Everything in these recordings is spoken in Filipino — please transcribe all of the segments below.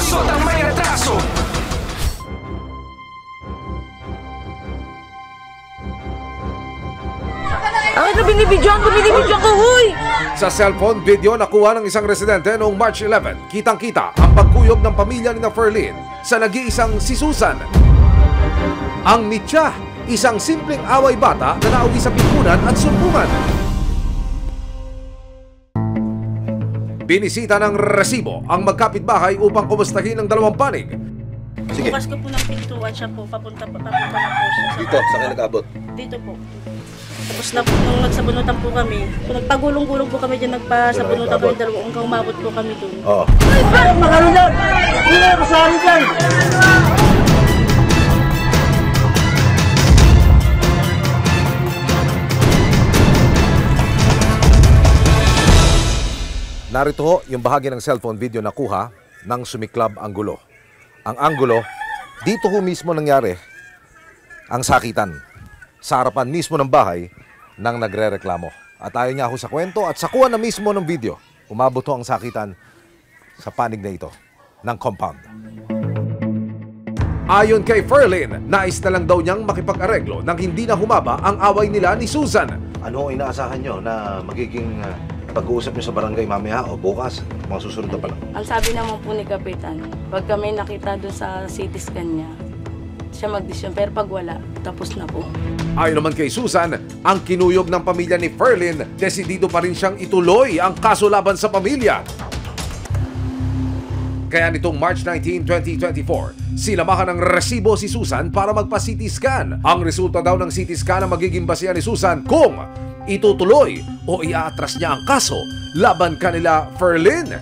Lusot ang may atraso. Ano binibidyoan ko, huy! Sa cellphone video nakuha ng isang residente noong March 11, kitang-kita ang pagkuyog ng pamilya ni Ferlyn sa nag-iisang si Susan. Ang mitya, isang simpleng away bata na nauwi sa pikunan at sumpungan. Binisita ng resibo ang magkapitbahay upang kumustahin ang dalawang panig. Sige. Bukas ko po ng pintuan siya po, papunta na po siya. Dito, saan kayo nag-abot? Dito po. Tapos na po, nung nagsabunutan po kami, nagpagulong-gulong po kami dyan, nagpasabunutan kami dalawa, hanggang umabot po kami dun. Oo. Ay, magano dyan! Hindi na, masari dyan! Narito ho yung bahagi ng cellphone video na kuha ng sumiklab ang gulo. Ang anggulo, dito ho mismo nangyari ang sakitan sa harapan mismo ng bahay ng nagre-reklamo. At ayon nga ho sa kwento at sa kuha na mismo ng video, umabot ho ang sakitan sa panig na ito ng compound. Ayon kay Ferlyn, nais na lang daw niyang makipag-areglo nang hindi na humaba ang away nila ni Susan. Ano ang inaasahan nyo na magiging pag-uusap nyo sa barangay mamaya o bukas? Mga susunod na pala. Ang sabi naman po ni Kapitan, pag kami nakita doon sa CT scan niya, siya mag-desisyon, pero pag wala, tapos na po. Ayon naman kay Susan, ang kinuyog ng pamilya ni Ferlyn, desidido pa rin siyang ituloy ang kaso laban sa pamilya. Kaya nitong March 19, 2024, sinamahan ng resibo si Susan para magpa-CT scan. Ang resulta daw ng CT scan ang magiging basihan ni Susan kung itutuloy o iaatras niya ang kaso laban kanila Ferlyn.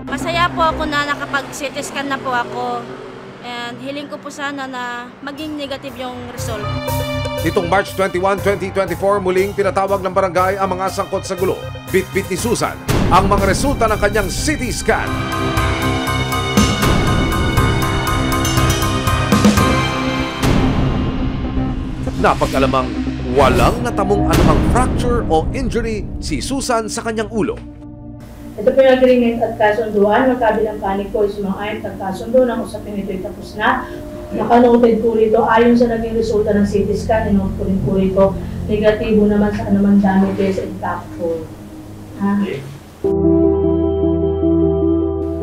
Masaya po ako na nakapag-CT scan na po ako. And hiling ko po sana na maging negative yung result. Nitong March 21, 2024, muling pinatawag ng barangay ang mga sangkot sa gulo. Bit-bit ni Susan ang mga resulta ng kanyang CT scan. Napag-alamang walang natamong anumang fracture o injury si Susan sa kanyang ulo. Ito po yung agreement at kasunduan. Magkabilang panig po is mga ayon at kasundo ng usapin ito'y tapos na. Nakanoted po rito, ayon sa naging resulta ng CT scan, inote ko rin po rito, negatibo naman sa anumang damages impactful.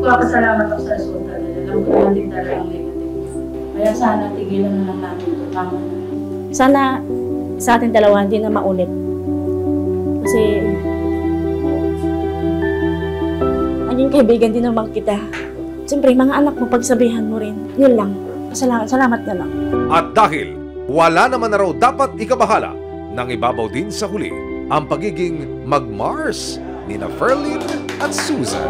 Papasalamat ako sa resulta nila. Alam ko naman din talagang negative. Kaya sana tigilan na lang namin ito. Tama na. Sana sa ating dalawa hindi na maulit. Kasi naging kaibigan din naman kita. Siyempre, mga anak mo, pagsabihan mo rin. Yun lang. Salamat na lang. At dahil wala naman na raw dapat ikabahala, nang ibabaw din sa huli ang pagiging mag-Mars ni Ferlyn at Susan.